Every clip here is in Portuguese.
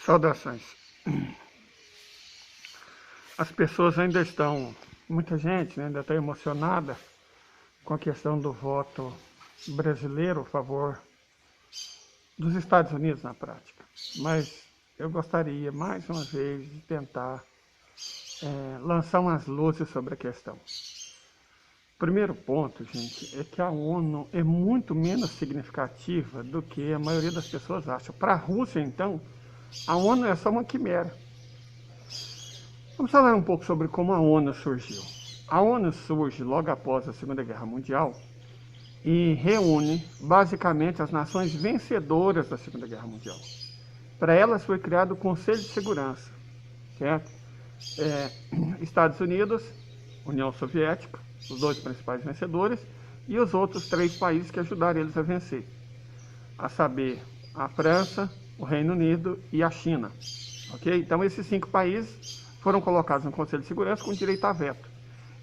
Saudações. As pessoas ainda estão, muita gente, né, ainda está emocionada com a questão do voto brasileiro a favor dos Estados Unidos na prática. Mas eu gostaria, mais uma vez, de tentar lançar umas luzes sobre a questão. O primeiro ponto, gente, é que a ONU é muito menos significativa do que a maioria das pessoas acha. Para a Rússia, então, a ONU é só uma quimera. Vamos falar um pouco sobre como a ONU surgiu. A ONU surge logo após a Segunda Guerra Mundial e reúne basicamente as nações vencedoras da Segunda Guerra Mundial. Para elas foi criado o Conselho de Segurança, certo? Estados Unidos, União Soviética, os dois principais vencedores, e os outros 3 países que ajudaram eles a vencer, a saber, a França, o Reino Unido e a China. Ok? Então esses 5 países foram colocados no Conselho de Segurança com direito a veto.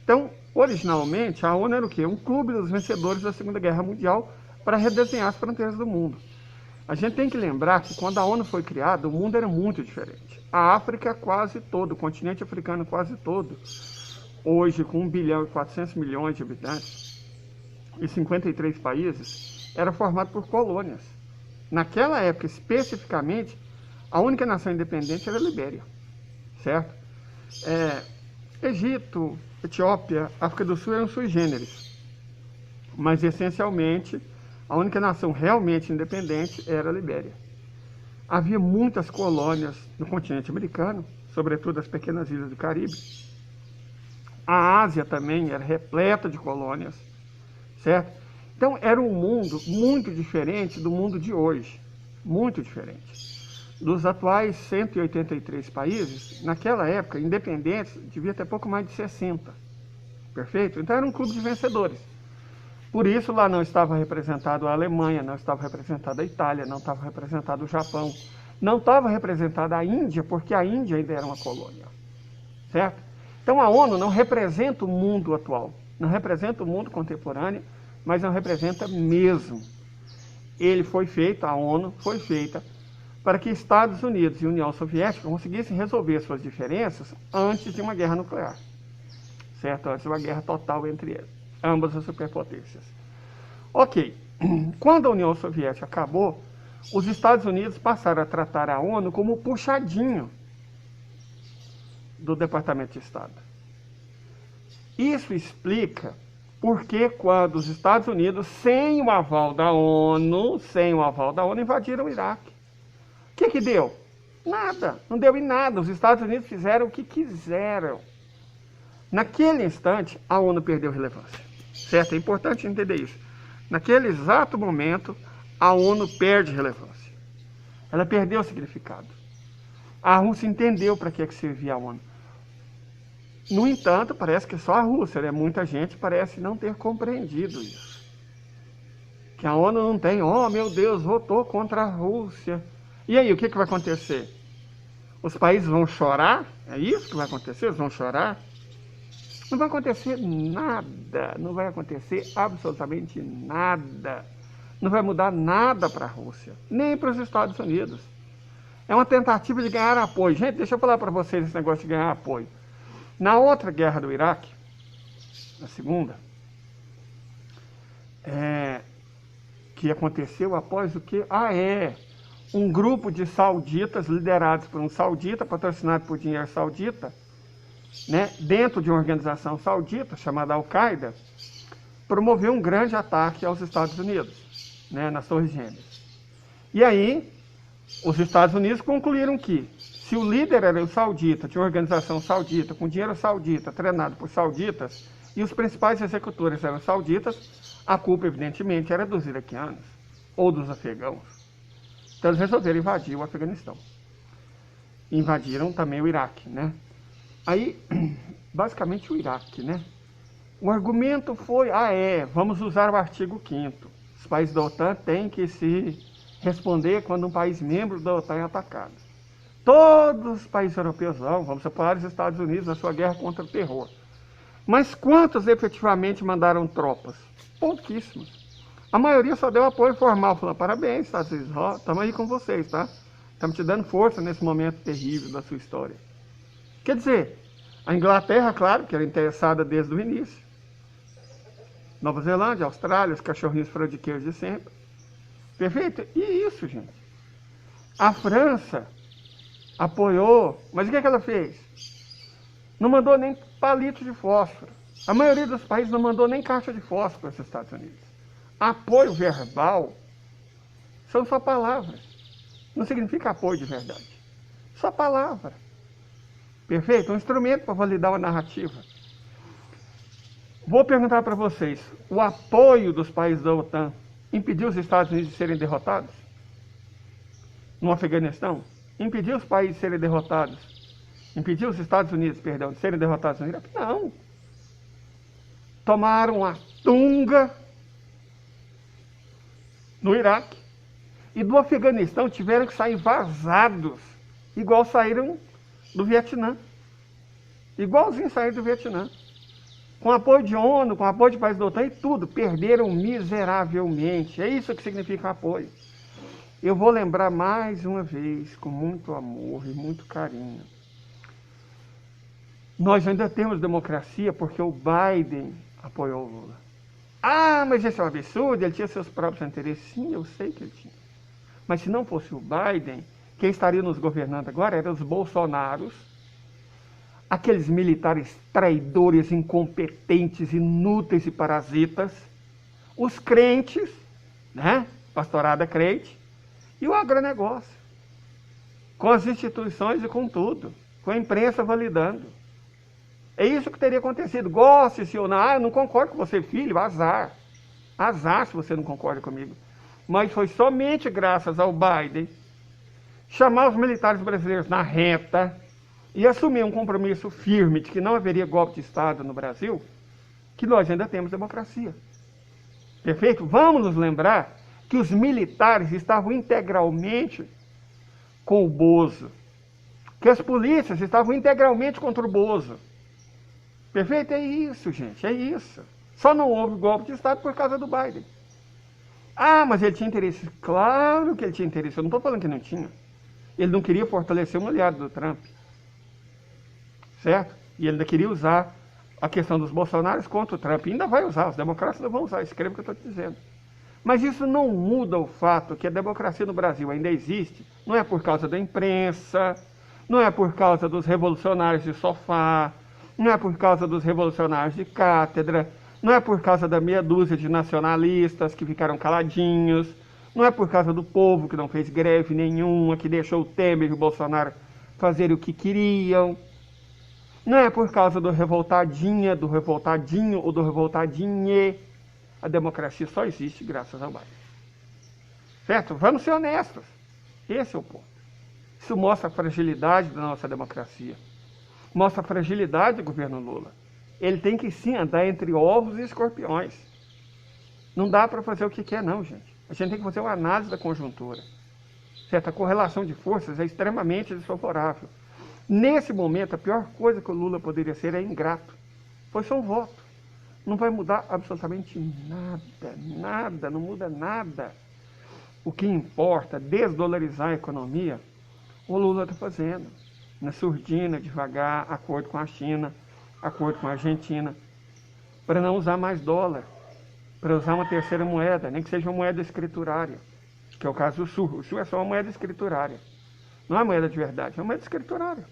Então, originalmente, a ONU era o quê? Um clube dos vencedores da Segunda Guerra Mundial para redesenhar as fronteiras do mundo. A gente tem que lembrar que quando a ONU foi criada, o mundo era muito diferente. A África quase todo, o continente africano quase todo, hoje com 1 bilhão e 400 milhões de habitantes e 53 países, era formado por colônias. Naquela época, especificamente, a única nação independente era a Libéria, certo? Egito, Etiópia, África do Sul eram sui generis, mas essencialmente a única nação realmente independente era a Libéria. Havia muitas colônias no continente americano, sobretudo as pequenas ilhas do Caribe. A Ásia também era repleta de colônias, certo? Então era um mundo muito diferente do mundo de hoje, muito diferente. Dos atuais 183 países, naquela época, independentes, devia ter pouco mais de 60. Perfeito? Então era um clube de vencedores. Por isso lá não estava representado a Alemanha, não estava representada a Itália, não estava representado o Japão, não estava representada a Índia, porque a Índia ainda era uma colônia. Certo? Então a ONU não representa o mundo atual, não representa o mundo contemporâneo, mas não representa mesmo. A ONU foi feita para que Estados Unidos e União Soviética conseguissem resolver suas diferenças antes de uma guerra nuclear, certo? Antes de uma guerra total entre ambas as superpotências. Ok, quando a União Soviética acabou, os Estados Unidos passaram a tratar a ONU como o puxadinho do Departamento de Estado. Isso explica porque quando os Estados Unidos, sem o aval da ONU, invadiram o Iraque. O que deu? Nada, não deu em nada. Os Estados Unidos fizeram o que quiseram. Naquele instante, a ONU perdeu relevância. Certo? É importante entender isso. Naquele exato momento, a ONU perde relevância. Ela perdeu o significado. A Rússia entendeu para que servia a ONU. No entanto, parece que só a Rússia, né? Muita gente parece não ter compreendido isso. Que a ONU não tem, meu Deus, votou contra a Rússia. E aí, o que vai acontecer? Os países vão chorar? É isso que vai acontecer? Eles vão chorar? Não vai acontecer nada, não vai acontecer absolutamente nada. Não vai mudar nada para a Rússia, nem para os Estados Unidos. É uma tentativa de ganhar apoio. Gente, deixa eu falar para vocês esse negócio de ganhar apoio. Na outra guerra do Iraque, na segunda, que aconteceu após o quê? Um grupo de sauditas, liderados por um saudita, patrocinado por dinheiro saudita, né, dentro de uma organização saudita chamada Al-Qaeda, promoveu um grande ataque aos Estados Unidos, né, nas Torres Gêmeas. E aí, os Estados Unidos concluíram que, se o líder era o saudita, de uma organização saudita, com dinheiro saudita, treinado por sauditas, e os principais executores eram sauditas, a culpa, evidentemente, era dos iraquianos, ou dos afegãos. Então eles resolveram invadir o Afeganistão. Invadiram também o Iraque, né? Aí, basicamente o Iraque, né? O argumento foi, vamos usar o artigo 5º. Os países da OTAN têm que se responder quando um país membro da OTAN é atacado. Todos os países europeus vamos apoiar os Estados Unidos na sua guerra contra o terror. Mas quantos efetivamente mandaram tropas? Pouquíssimos. A maioria só deu apoio formal, falando, parabéns, Estados Unidos, estamos aí com vocês, tá? Estamos te dando força nesse momento terrível da sua história. Quer dizer, a Inglaterra, claro, que era interessada desde o início. Nova Zelândia, Austrália, os cachorrinhos fradiqueiros de sempre. Perfeito? E isso, gente. A França apoiou, mas o que ela fez? Não mandou nem palito de fósforo. A maioria dos países não mandou nem caixa de fósforo para os Estados Unidos. Apoio verbal são só palavras. Não significa apoio de verdade. Só palavra. Perfeito? Um instrumento para validar uma narrativa. Vou perguntar para vocês, o apoio dos países da OTAN impediu os Estados Unidos de serem derrotados? No Afeganistão? Impediu os países de serem derrotados? Impediu os Estados Unidos, perdão, de serem derrotados no Iraque? Não. Tomaram a tunga no Iraque. E do Afeganistão tiveram que sair vazados, igual saíram do Vietnã. Igualzinho saíram do Vietnã. Com apoio de ONU, com apoio de países da OTAN e tudo, perderam miseravelmente. É isso que significa apoio. Eu vou lembrar mais uma vez, com muito amor e muito carinho. Nós ainda temos democracia porque o Biden apoiou o Lula. Ah, mas esse é um absurdo, ele tinha seus próprios interesses. Sim, eu sei que ele tinha. Mas se não fosse o Biden, quem estaria nos governando agora eram os Bolsonaros, aqueles militares traidores, incompetentes, inúteis e parasitas, os crentes, né? Pastorada crente, e o agronegócio, com as instituições e com tudo, com a imprensa validando. É isso que teria acontecido. Goste-se ou não, eu não concordo com você, filho, azar. Azar se você não concorda comigo. Mas foi somente graças ao Biden chamar os militares brasileiros na reta e assumir um compromisso firme de que não haveria golpe de Estado no Brasil, que nós ainda temos democracia. Perfeito? Vamos nos lembrar que os militares estavam integralmente com o Bozo, que as polícias estavam integralmente contra o Bozo. Perfeito? É isso, gente, é isso. Só não houve golpe de Estado por causa do Biden. Ah, mas ele tinha interesse. Claro que ele tinha interesse, eu não estou falando que não tinha. Ele não queria fortalecer um aliado do Trump. Certo? E ele ainda queria usar a questão dos bolsonaros contra o Trump. E ainda vai usar, os democratas não vão usar, escreva o que eu estou te dizendo. Mas isso não muda o fato que a democracia no Brasil ainda existe. Não é por causa da imprensa, não é por causa dos revolucionários de sofá, não é por causa dos revolucionários de cátedra, não é por causa da meia dúzia de nacionalistas que ficaram caladinhos, não é por causa do povo que não fez greve nenhuma, que deixou o Temer e o Bolsonaro fazerem o que queriam. Não é por causa do revoltadinha, do revoltadinho ou do revoltadinhe. A democracia só existe graças ao Biden. Certo? Vamos ser honestos. Esse é o ponto. Isso mostra a fragilidade da nossa democracia. Mostra a fragilidade do governo Lula. Ele tem que sim andar entre ovos e escorpiões. Não dá para fazer o que quer não, gente. A gente tem que fazer uma análise da conjuntura. Certo? A correlação de forças é extremamente desfavorável. Nesse momento, a pior coisa que o Lula poderia ser é ingrato. Foi só um voto. Não vai mudar absolutamente nada, nada, não muda nada. O que importa, desdolarizar a economia, o Lula está fazendo. Na surdina, devagar, acordo com a China, acordo com a Argentina, para não usar mais dólar, para usar uma terceira moeda, nem que seja uma moeda escriturária, que é o caso do Sul. O Sul é só uma moeda escriturária. Não é moeda de verdade, é uma moeda escriturária.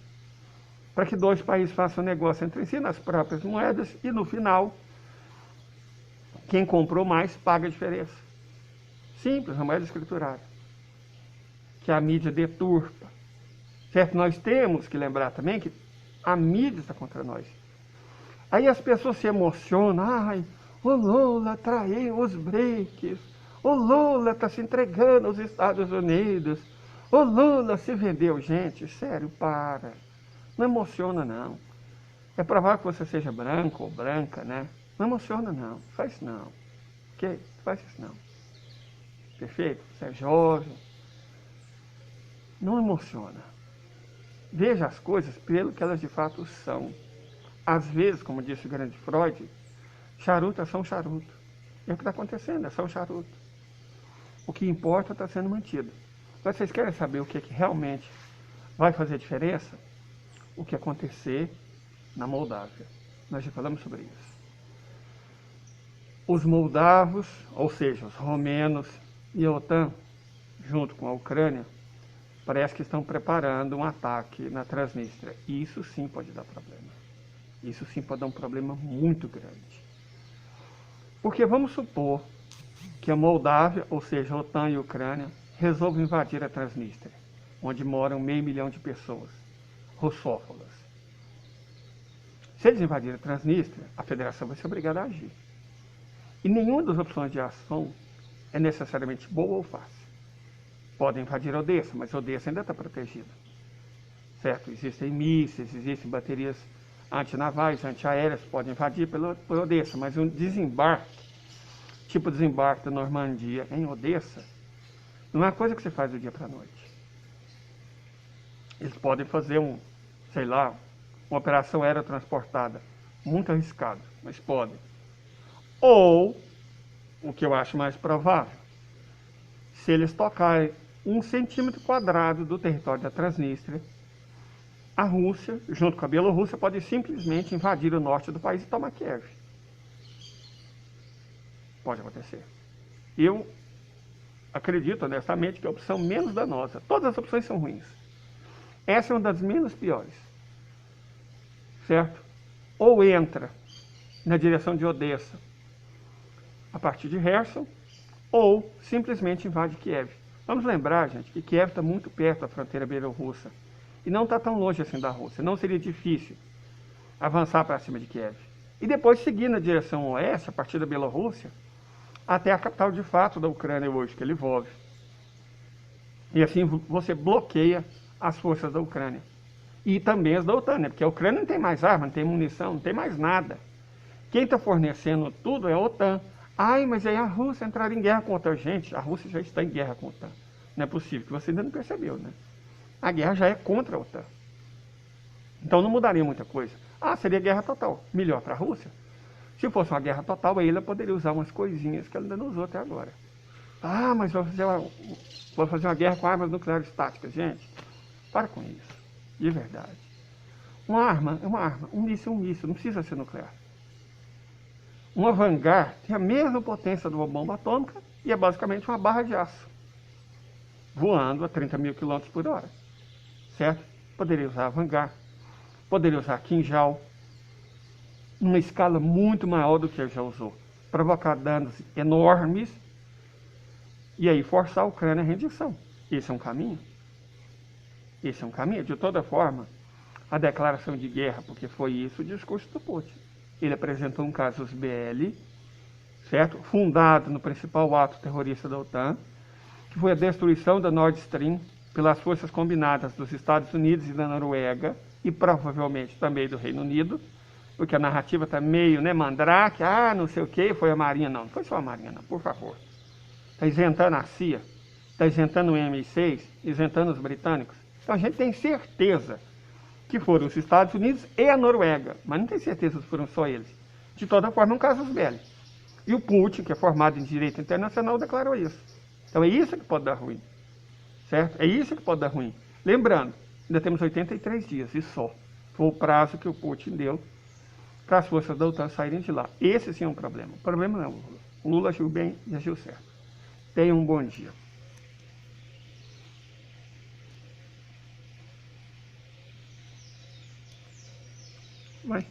Para que dois países façam negócio entre si nas próprias moedas e no final, quem comprou mais paga a diferença. Simples, uma moeda escriturária. Que a mídia deturpa. Certo? Nós temos que lembrar também que a mídia está contra nós. Aí as pessoas se emocionam. Ai, o Lula traiu os BRICS. O Lula está se entregando aos Estados Unidos. O Lula se vendeu. Gente, sério, para. Não emociona, não. É provável que você seja branco ou branca, né? Não emociona, não. Faz isso, não. Ok? Faz isso, não. Perfeito? Você é jovem. Não emociona. Veja as coisas pelo que elas de fato são. Às vezes, como disse o grande Freud, charuto é só um charuto. É o que está acontecendo, é só um charuto. O que importa está sendo mantido. Vocês querem saber o que realmente vai fazer diferença? O que acontecer na Moldávia. Nós já falamos sobre isso. Os moldavos, ou seja, os romenos e a OTAN, junto com a Ucrânia, parece que estão preparando um ataque na Transnistria. E isso sim pode dar problema. Isso sim pode dar um problema muito grande. Porque vamos supor que a Moldávia, ou seja, a OTAN e a Ucrânia, resolvam invadir a Transnistria, onde moram 500 mil de pessoas, russófonas. Se eles invadirem a Transnistria, a federação vai ser obrigada a agir. E nenhuma das opções de ação é necessariamente boa ou fácil. Podem invadir Odessa, mas Odessa ainda está protegida. Certo? Existem mísseis, existem baterias antinavais, antiaéreas, podem invadir por Odessa, mas um desembarque, tipo desembarque da Normandia em Odessa, não é uma coisa que você faz do dia para a noite. Eles podem fazer uma operação aerotransportada, muito arriscado, mas podem. Ou, o que eu acho mais provável, se eles tocarem 1 centímetro quadrado do território da Transnistria, a Rússia, junto com a Bielorrússia, pode simplesmente invadir o norte do país e tomar Kiev. Pode acontecer. Eu acredito, honestamente, que é a opção menos danosa. Todas as opções são ruins. Essa é uma das menos piores. Certo? Ou entra na direção de Odessa, a partir de Kherson, ou simplesmente invade Kiev. Vamos lembrar, gente, que Kiev está muito perto da fronteira bielorrussa e não está tão longe assim da Rússia. Não seria difícil avançar para cima de Kiev. E depois seguir na direção oeste, a partir da Bielorrússia, até a capital de fato da Ucrânia hoje, que é Lvov. E assim você bloqueia as forças da Ucrânia. E também as da OTAN, né? Porque a Ucrânia não tem mais arma, não tem munição, não tem mais nada. Quem está fornecendo tudo é a OTAN. Ai, mas aí a Rússia entraria em guerra contra a gente. A Rússia já está em guerra com a OTAN. Não é possível, que você ainda não percebeu, né? A guerra já é contra a OTAN. Então não mudaria muita coisa. Ah, seria guerra total. Melhor para a Rússia. Se fosse uma guerra total, aí ela poderia usar umas coisinhas que ela ainda não usou até agora. Ah, mas vou fazer uma guerra com armas nucleares táticas. Gente, para com isso. De verdade. Uma arma é uma arma. Um míssil é um míssil. Não precisa ser nuclear. Uma Vanguard tem a mesma potência de uma bomba atômica e é basicamente uma barra de aço, voando a 30 mil km por hora. Certo? Poderia usar a Vanguard, poderia usar a Kinjal, numa escala muito maior do que ele já usou, provocar danos enormes e aí forçar a Ucrânia à rendição. Esse é um caminho. Esse é um caminho. De toda forma, a declaração de guerra, porque foi isso o discurso do Putin. Ele apresentou um casus belli, certo? Fundado no principal ato terrorista da OTAN, que foi a destruição da Nord Stream pelas forças combinadas dos Estados Unidos e da Noruega, e provavelmente também do Reino Unido, porque a narrativa está meio, né, mandrake, não sei o que, foi a Marinha. Não foi só a Marinha, não, por favor. Está isentando a CIA, está isentando o MI6, isentando os britânicos. Então a gente tem certeza que foram os Estados Unidos e a Noruega, mas não tem certeza se foram só eles. De toda forma, é um casus belli. E o Putin, que é formado em direito internacional, declarou isso. Então é isso que pode dar ruim. Certo? É isso que pode dar ruim. Lembrando, ainda temos 83 dias, e só. Foi o prazo que o Putin deu para as forças da OTAN saírem de lá. Esse sim é um problema. O problema não é o Lula. O Lula agiu bem e agiu certo. Tenham um bom dia. Vai.